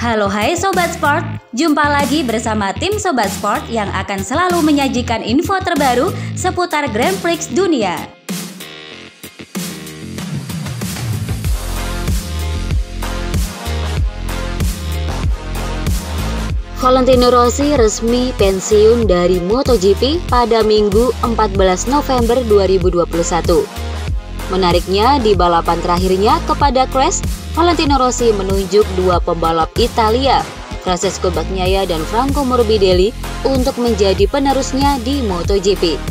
Halo hai Sobat Sport, jumpa lagi bersama tim Sobat Sport yang akan selalu menyajikan info terbaru seputar Grand Prix dunia. Valentino Rossi resmi pensiun dari MotoGP pada Minggu 14 November 2021. Menariknya, di balapan terakhirnya kepada Crash, Valentino Rossi menunjuk dua pembalap Italia, Francesco Bagnaia dan Franco Morbidelli, untuk menjadi penerusnya di MotoGP.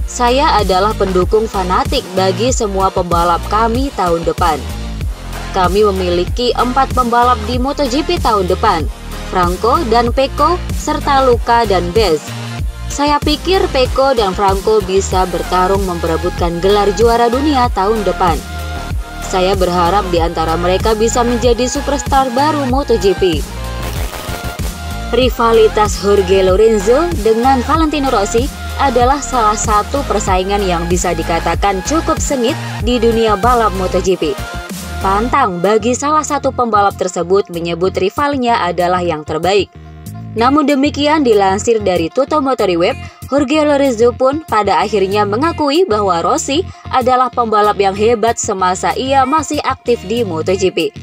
Saya adalah pendukung fanatik bagi semua pembalap kami tahun depan. Kami memiliki 4 pembalap di MotoGP tahun depan, Franco dan Pecco, serta Luca dan Bez. Saya pikir Pecco dan Franco bisa bertarung memperebutkan gelar juara dunia tahun depan. Saya berharap di antara mereka bisa menjadi superstar baru MotoGP. Rivalitas Jorge Lorenzo dengan Valentino Rossi adalah salah satu persaingan yang bisa dikatakan cukup sengit di dunia balap MotoGP. Pantang bagi salah satu pembalap tersebut menyebut rivalnya adalah yang terbaik. Namun demikian, dilansir dari Tutto Motori Web, Jorge Lorenzo pun pada akhirnya mengakui bahwa Rossi adalah pembalap yang hebat semasa ia masih aktif di MotoGP.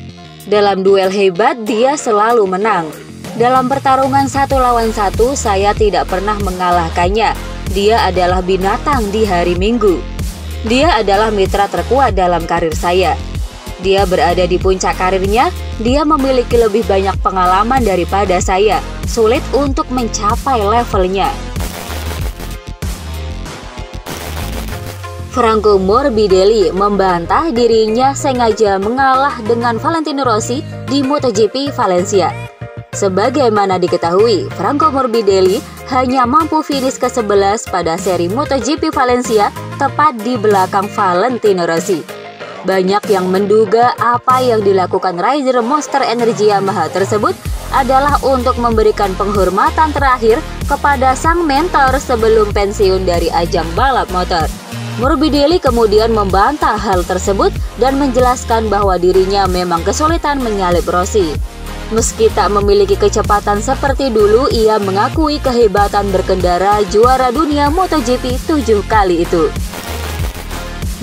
Dalam duel hebat, dia selalu menang. Dalam pertarungan 1 lawan 1, saya tidak pernah mengalahkannya. Dia adalah binatang di hari Minggu. Dia adalah mitra terkuat dalam karir saya. Dia berada di puncak karirnya, dia memiliki lebih banyak pengalaman daripada saya. Sulit untuk mencapai levelnya. Franco Morbidelli membantah dirinya sengaja mengalah dengan Valentino Rossi di MotoGP Valencia. Sebagaimana diketahui, Franco Morbidelli hanya mampu finish ke-11 pada seri MotoGP Valencia, tepat di belakang Valentino Rossi. Banyak yang menduga apa yang dilakukan rider Monster Energy Yamaha tersebut adalah untuk memberikan penghormatan terakhir kepada sang mentor sebelum pensiun dari ajang balap motor. Morbidelli kemudian membantah hal tersebut dan menjelaskan bahwa dirinya memang kesulitan menyalip Rossi. Meski tak memiliki kecepatan seperti dulu, ia mengakui kehebatan berkendara juara dunia MotoGP 7 kali itu.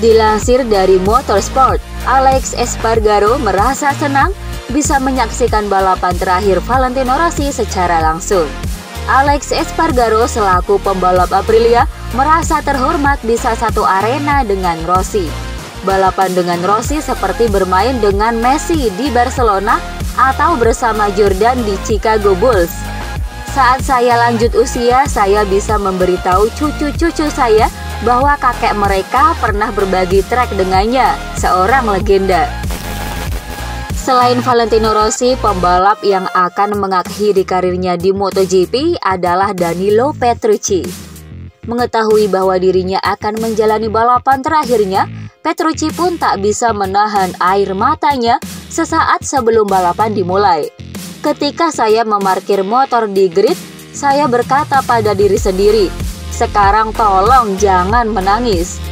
Dilansir dari Motorsport, Alex Espargaro merasa senang bisa menyaksikan balapan terakhir Valentino Rossi secara langsung. Alex Espargaro selaku pembalap Aprilia merasa terhormat bisa satu arena dengan Rossi. Balapan dengan Rossi seperti bermain dengan Messi di Barcelona atau bersama Jordan di Chicago Bulls. Saat saya lanjut usia, saya bisa memberitahu cucu-cucu saya bahwa kakek mereka pernah berbagi trek dengannya, seorang legenda. Selain Valentino Rossi, pembalap yang akan mengakhiri karirnya di MotoGP adalah Danilo Petrucci. Mengetahui bahwa dirinya akan menjalani balapan terakhirnya, Petrucci pun tak bisa menahan air matanya sesaat sebelum balapan dimulai. Ketika saya memarkir motor di grid, saya berkata pada diri sendiri, sekarang tolong jangan menangis.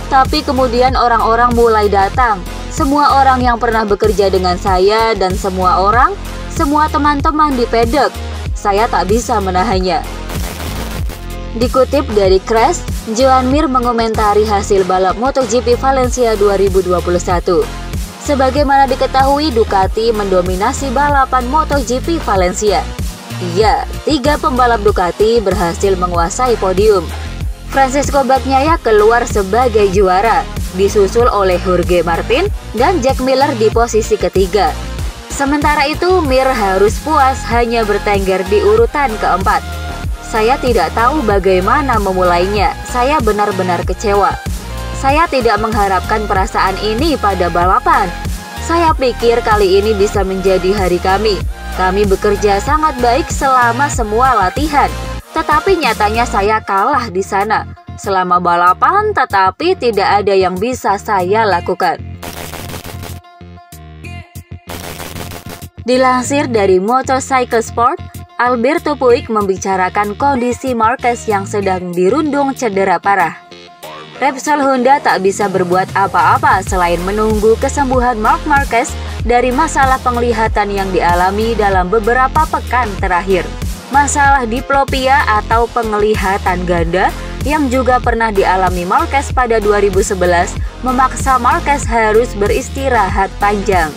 Tapi kemudian orang-orang mulai datang. Semua orang yang pernah bekerja dengan saya dan semua teman-teman di paddock. Saya tak bisa menahannya. Dikutip dari Crash, Joan Mir mengomentari hasil balap MotoGP Valencia 2021. Sebagaimana diketahui, Ducati mendominasi balapan MotoGP Valencia. Iya, 3 pembalap Ducati berhasil menguasai podium. Francesco Bagnaia keluar sebagai juara, disusul oleh Jorge Martin dan Jack Miller di posisi ketiga. Sementara itu, Mir harus puas hanya bertengger di urutan keempat. Saya tidak tahu bagaimana memulainya, saya benar-benar kecewa. Saya tidak mengharapkan perasaan ini pada balapan. Saya pikir kali ini bisa menjadi hari kami. Kami bekerja sangat baik selama semua latihan. Tetapi nyatanya saya kalah di sana. Selama balapan, tetapi tidak ada yang bisa saya lakukan. Dilansir dari Motorcycle Sport, Alberto Puig membicarakan kondisi Marquez yang sedang dirundung cedera parah. Repsol Honda tak bisa berbuat apa-apa selain menunggu kesembuhan Marc Marquez dari masalah penglihatan yang dialami dalam beberapa pekan terakhir. Masalah diplopia atau penglihatan ganda yang juga pernah dialami Marquez pada 2011 memaksa Marquez harus beristirahat panjang.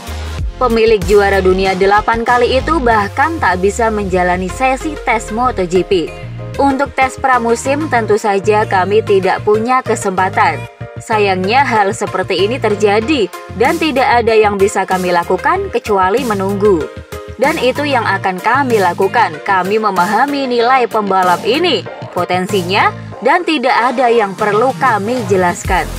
Pemilik juara dunia 8 kali itu bahkan tak bisa menjalani sesi tes MotoGP. Untuk tes pramusim tentu saja kami tidak punya kesempatan. Sayangnya hal seperti ini terjadi dan tidak ada yang bisa kami lakukan kecuali menunggu. Dan itu yang akan kami lakukan. Kami memahami nilai pembalap ini, potensinya, dan tidak ada yang perlu kami jelaskan.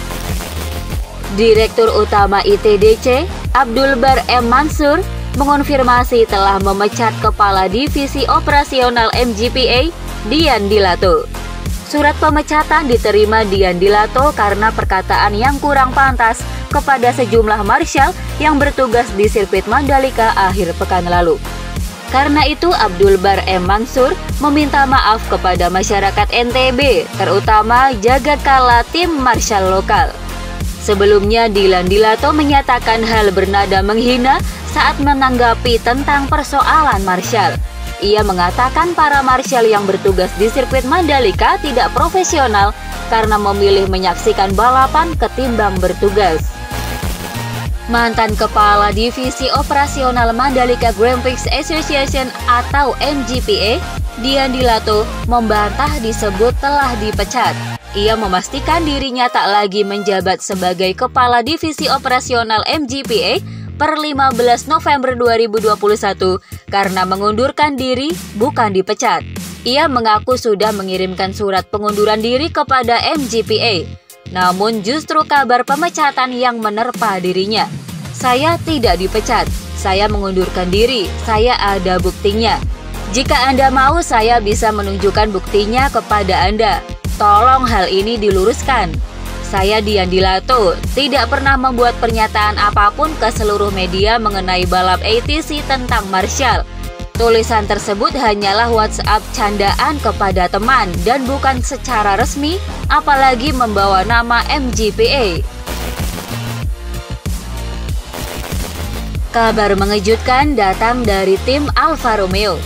Direktur Utama ITDC, Abdul Bar M. Mansur, mengonfirmasi telah memecat Kepala Divisi Operasional MGPA, Dian Dilato. Surat pemecatan diterima Dian Dilato karena perkataan yang kurang pantas kepada sejumlah marshal yang bertugas di sirkuit Mandalika akhir pekan lalu. Karena itu, Abdul Bar M. Mansur meminta maaf kepada masyarakat NTB, terutama jaga kala tim marshal lokal. Sebelumnya, Dian Dilato menyatakan hal bernada menghina saat menanggapi tentang persoalan marshal. Ia mengatakan para marshal yang bertugas di sirkuit Mandalika tidak profesional karena memilih menyaksikan balapan ketimbang bertugas. Mantan Kepala Divisi Operasional Mandalika Grand Prix Association atau MGPA, Dian Dilato, membantah disebut telah dipecat. Ia memastikan dirinya tak lagi menjabat sebagai Kepala Divisi Operasional MGPA per 15 November 2021 karena mengundurkan diri, bukan dipecat. Ia mengaku sudah mengirimkan surat pengunduran diri kepada MGPA. Namun justru kabar pemecatan yang menerpa dirinya. Saya tidak dipecat, saya mengundurkan diri, saya ada buktinya. Jika Anda mau, saya bisa menunjukkan buktinya kepada Anda. Tolong hal ini diluruskan. Saya Dian Dilato, tidak pernah membuat pernyataan apapun ke seluruh media mengenai balap ATC tentang marshal. Tulisan tersebut hanyalah WhatsApp candaan kepada teman dan bukan secara resmi, apalagi membawa nama MGPA. Kabar mengejutkan datang dari tim Alfa Romeo.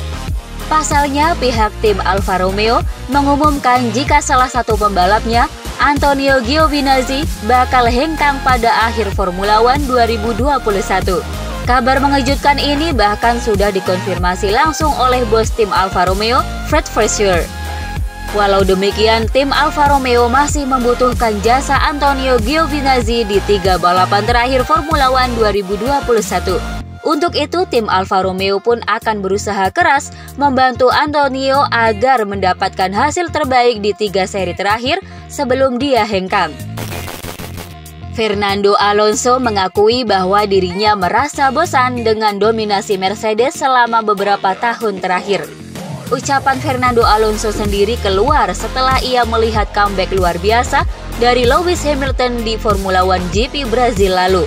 Pasalnya, pihak tim Alfa Romeo mengumumkan jika salah satu pembalapnya, Antonio Giovinazzi, bakal hengkang pada akhir Formula One 2021. Kabar mengejutkan ini bahkan sudah dikonfirmasi langsung oleh bos tim Alfa Romeo, Fred Vasseur. Walau demikian, tim Alfa Romeo masih membutuhkan jasa Antonio Giovinazzi di 3 balapan terakhir Formula One 2021. Untuk itu, tim Alfa Romeo pun akan berusaha keras membantu Antonio agar mendapatkan hasil terbaik di 3 seri terakhir sebelum dia hengkang. Fernando Alonso mengakui bahwa dirinya merasa bosan dengan dominasi Mercedes selama beberapa tahun terakhir. Ucapan Fernando Alonso sendiri keluar setelah ia melihat comeback luar biasa dari Lewis Hamilton di Formula One GP Brazil lalu.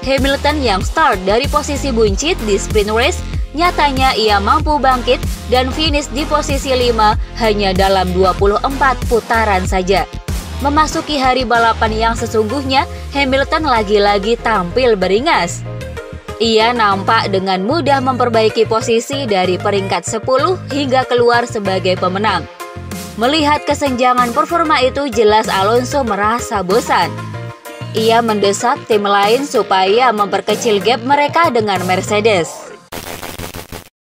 Hamilton yang start dari posisi buncit di sprint race, nyatanya ia mampu bangkit dan finish di posisi 5 hanya dalam 24 putaran saja. Memasuki hari balapan yang sesungguhnya, Hamilton lagi-lagi tampil beringas. Ia nampak dengan mudah memperbaiki posisi dari peringkat 10 hingga keluar sebagai pemenang. Melihat kesenjangan performa itu, jelas Alonso merasa bosan. Ia mendesak tim lain supaya memperkecil gap mereka dengan Mercedes.